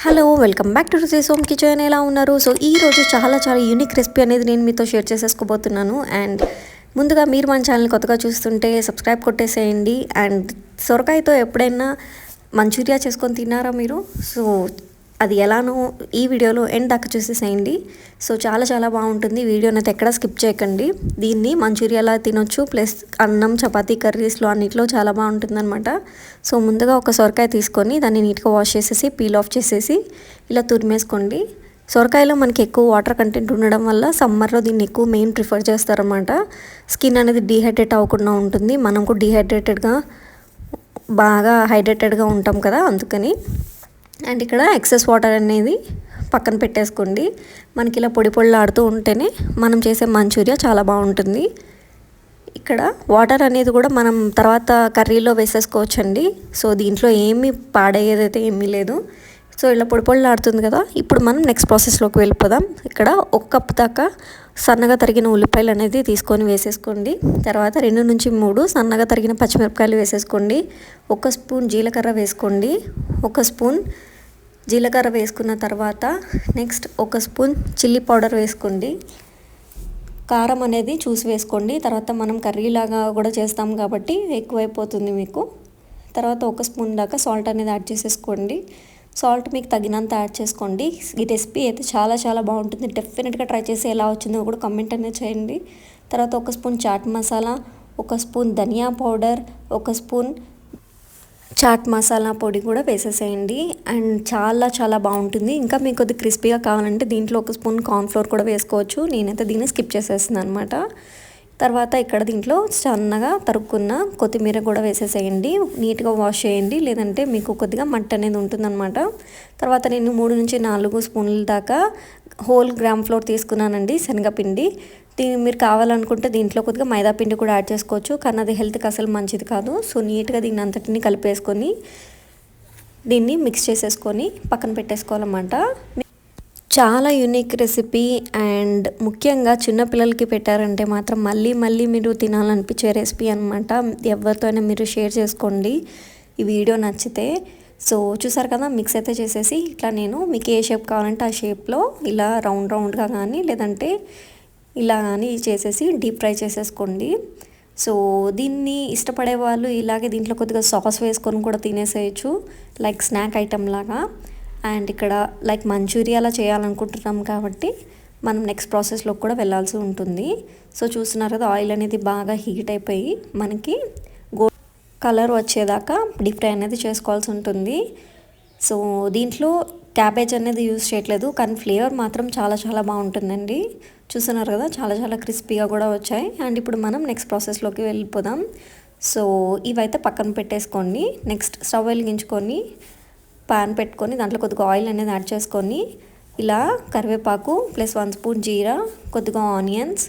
Hello welcome back to రుచి home kitchen. ఎలా ఉన్నారు? సో ఈరోజు చాలా యూనిక్ రెసిపీ అనేది నేను మీతో షేర్ చేసేసుకోబోతున్నాను. అండ్ ముందుగా మీరు మన ఛానల్ కొత్తగా చూస్తుంటే సబ్స్క్రైబ్ కొట్టేసేయండి. అండ్ సొరకాయతో ఎప్పుడైనా మంచూరియా చేసుకొని తిన్నారా మీరు? సో అది ఎలానో ఈ వీడియోలో ఎండ్ దాకా చూసేసేయండి. సో చాలా బాగుంటుంది. వీడియోని అయితే ఎక్కడ స్కిప్ చేయకండి. దీన్ని మంచూరియాలా తినొచ్చు, ప్లస్ అన్నం, చపాతీ, కర్రీస్లో అన్నిట్లో చాలా బాగుంటుంది అనమాట. సో ముందుగా ఒక సొరకాయ తీసుకొని దాన్ని నీట్గా వాష్ చేసేసి పీల్ ఆఫ్ చేసేసి ఇలా తురిమేసుకోండి. సొరకాయలో మనకి ఎక్కువ వాటర్ కంటెంట్ ఉండడం వల్ల సమ్మర్లో దీన్ని ఎక్కువ మెయిన్ ప్రిఫర్ చేస్తారన్నమాట. స్కిన్ అనేది డీహైడ్రేట్ అవ్వకుండా ఉంటుంది. మనం కూడా డీహైడ్రేటెడ్గా బాగా హైడ్రేటెడ్గా ఉంటాం కదా, అందుకని. అండ్ ఇక్కడ ఎక్సెస్ వాటర్ అనేది పక్కన పెట్టేసుకోండి. మనకి ఇలా పొడిలాడుతూ ఉంటేనే మనం చేసే మంచూరియా చాలా బాగుంటుంది. ఇక్కడ వాటర్ అనేది కూడా మనం తర్వాత కర్రీలో వేసేసుకోవచ్చండి. సో దీంట్లో ఏమీ పాడయ్యేదైతే ఏమీ లేదు. సో ఇలా పొడిలాడుతుంది కదా. ఇప్పుడు మనం నెక్స్ట్ ప్రాసెస్లోకి వెళ్ళిపోదాం. ఇక్కడ 1 కప్ దాకా సన్నగా తరిగిన ఉల్లిపాయలు అనేది తీసుకొని వేసేసుకోండి. తర్వాత 2 నుంచి 3 సన్నగా తరిగిన పచ్చిమిరపకాయలు వేసేసుకోండి. 1 స్పూన్ జీలకర్ర వేసుకోండి. 1 స్పూన్ జీలకర్ర వేసుకున్న తర్వాత నెక్స్ట్ 1 స్పూన్ చిల్లీ పౌడర్ వేసుకోండి. కారం అనేది చూసి వేసుకోండి. తర్వాత మనం కర్రీలాగా కూడా చేస్తాం కాబట్టి ఎక్కువైపోతుంది మీకు. తర్వాత 1 స్పూన్ దాకా సాల్ట్ అనేది యాడ్ చేసేసుకోండి. సాల్ట్ మీకు తగినంత యాడ్ చేసుకోండి. ఈ రెసిపీ అయితే చాలా బాగుంటుంది. డెఫినెట్గా ట్రై చేసి ఎలా వచ్చిందో కూడా కామెంట్ అనేది చేయండి. తర్వాత 1 స్పూన్ చాట్ మసాలా, 1 స్పూన్ ధనియా పౌడర్, 1 స్పూన్ చాట్ మసాలా పొడి కూడా వేసేసేయండి. అండ్ చాలా బాగుంటుంది. ఇంకా మీకు కొద్దిగా క్రిస్పీగా కావాలంటే దీంట్లో 1 స్పూన్ కార్న్ఫ్లోర్ కూడా వేసుకోవచ్చు. నేనైతే దీన్ని స్కిప్ చేసేస్తున్నాను అనమాట. తర్వాత ఇక్కడ దీంట్లో సన్నగా తరుక్కున్న కొత్తిమీర కూడా వేసేసేయండి. నీట్గా వాష్ చేయండి, లేదంటే మీకు కొద్దిగా మట్టి అనేది ఉంటుందన్నమాట. తర్వాత నేను 3 నుంచి 4 స్పూన్ల దాకా హోల్ గ్రామ్ ఫ్లోర్ తీసుకున్నానండి, శనగపిండి. దీన్ని మీరు కావాలనుకుంటే దీంట్లో కొద్దిగా మైదా పిండి కూడా యాడ్ చేసుకోవచ్చు, కానీ అది హెల్త్కి అసలు మంచిది కాదు. సో నీట్గా దీన్ని అంతటిని కలిపేసుకొని దీన్ని మిక్స్ చేసేసుకొని పక్కన పెట్టేసుకోవాలన్నమాట. చాలా యూనిక్ రెసిపీ. అండ్ ముఖ్యంగా చిన్నపిల్లలకి పెట్టారంటే మాత్రం మళ్ళీ మీరు తినాలనిపించే రెసిపీ అనమాట. ఎవరితో అయినా మీరు షేర్ చేసుకోండి ఈ వీడియో నచ్చితే. సో చూసారు కదా, మిక్స్ అయితే చేసేసి ఇట్లా నేను మీకు ఏ షేప్ కావాలంటే ఆ షేప్లో ఇలా రౌండ్గా కానీ లేదంటే ఇలా కానీ చేసేసి డీప్ ఫ్రై చేసేసుకోండి. సో దీన్ని ఇష్టపడే వాళ్ళు ఇలాగే దీంట్లో కొద్దిగా సాస్ వేసుకొని కూడా తినేసేయచ్చు, లైక్ స్నాక్ ఐటమ్ లాగా. అండ్ ఇక్కడ లైక్ మంచూరియాలా చేయాలనుకుంటున్నాం కాబట్టి మనం నెక్స్ట్ ప్రాసెస్లోకి కూడా వెళ్ళాల్సి ఉంటుంది. సో చూస్తున్నారు కదా, ఆయిల్ అనేది బాగా హీట్ అయిపోయి మనకి గోల్డ్ కలర్ వచ్చేదాకా డీప్ ఫ్రై అనేది చేసుకోవాల్సి ఉంటుంది. సో దీంట్లో క్యాబేజ్ అనేది యూజ్ చేయట్లేదు, కానీ ఫ్లేవర్ మాత్రం చాలా బాగుంటుందండి. చూస్తున్నారు కదా, చాలా క్రిస్పీగా కూడా వచ్చాయి. అండ్ ఇప్పుడు మనం నెక్స్ట్ ప్రాసెస్లోకి వెళ్ళిపోదాం. సో ఇవైతే పక్కన పెట్టేసుకోండి. నెక్స్ట్ స్టవ్ వెలిగించుకొని పాన్ పెట్టుకొని దాంట్లో కొద్దిగా ఆయిల్ అనేది యాడ్ చేసుకొని ఇలా కరివేపాకు ప్లస్ 1 స్పూన్ జీరా, కొద్దిగా ఆనియన్స్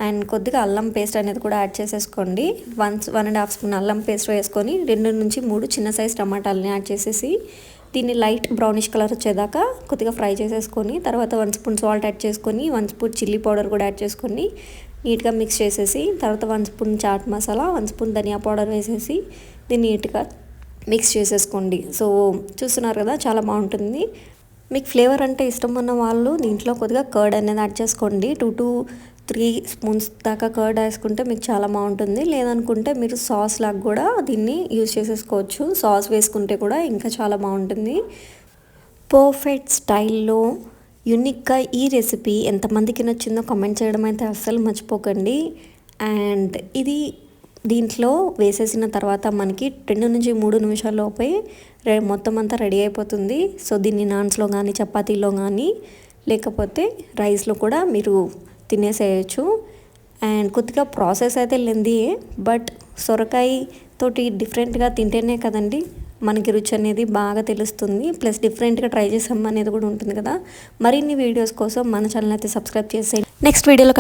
అండ్ కొద్దిగా అల్లం పేస్ట్ అనేది కూడా యాడ్ చేసేసుకోండి. 1.5 స్పూన్ అల్లం పేస్ట్ వేసుకొని 2 నుంచి 3 చిన్న సైజ్ టమాటాలని యాడ్ చేసేసి దీన్ని లైట్ బ్రౌనిష్ కలర్ వచ్చేదాకా కొద్దిగా ఫ్రై చేసేసుకొని తర్వాత 1 స్పూన్ సాల్ట్ యాడ్ చేసుకొని 1 స్పూన్ చిల్లీ పౌడర్ కూడా యాడ్ చేసుకొని నీట్గా మిక్స్ చేసేసి తర్వాత 1 స్పూన్ చాట్ మసాలా, 1 స్పూన్ ధనియా పౌడర్ వేసేసి దీన్ని నీట్గా మిక్స్ చేసేసుకోండి. సో చూస్తున్నారు కదా, చాలా బాగుంటుంది. మీకు ఫ్లేవర్ అంటే ఇష్టం ఉన్న వాళ్ళు దీంట్లో కొద్దిగా కర్డ్ అనేది యాడ్ చేసుకోండి. 2 to 3 స్పూన్స్ దాకా కర్డ్ వేసుకుంటే మీకు చాలా బాగుంటుంది. లేదనుకుంటే మీరు సాస్ లాగా కూడా దీన్ని యూజ్ చేసేసుకోవచ్చు. సాస్ వేసుకుంటే కూడా ఇంకా చాలా బాగుంటుంది. పర్ఫెక్ట్ స్టైల్లో యూనిక్గా ఈ రెసిపీ ఎంతమందికి నచ్చిందో కామెంట్ చేయడం అయితే అస్సలు మర్చిపోకండి. అండ్ ఇది దీంట్లో వేసేసిన తర్వాత మనకి 2 నుంచి 3 నిమిషాల్లోపే మొత్తం అంతా రెడీ అయిపోతుంది. సో దీన్ని నాన్స్లో కానీ చపాతీలో కానీ లేకపోతే రైస్లో కూడా మీరు తినేసేయచ్చు. అండ్ కొద్దిగా ప్రాసెస్ అయితే లెందీయే, బట్ సొరకాయ తోటి డిఫరెంట్గా తింటేనే కదండి మనకి రుచి అనేది బాగా తెలుస్తుంది. ప్లస్ డిఫరెంట్గా ట్రై చేసాం అనేది కూడా ఉంటుంది కదా. మరిన్ని వీడియోస్ కోసం మన ఛానల్ అయితే సబ్స్క్రైబ్ చేసేయండి. నెక్స్ట్ వీడియోలో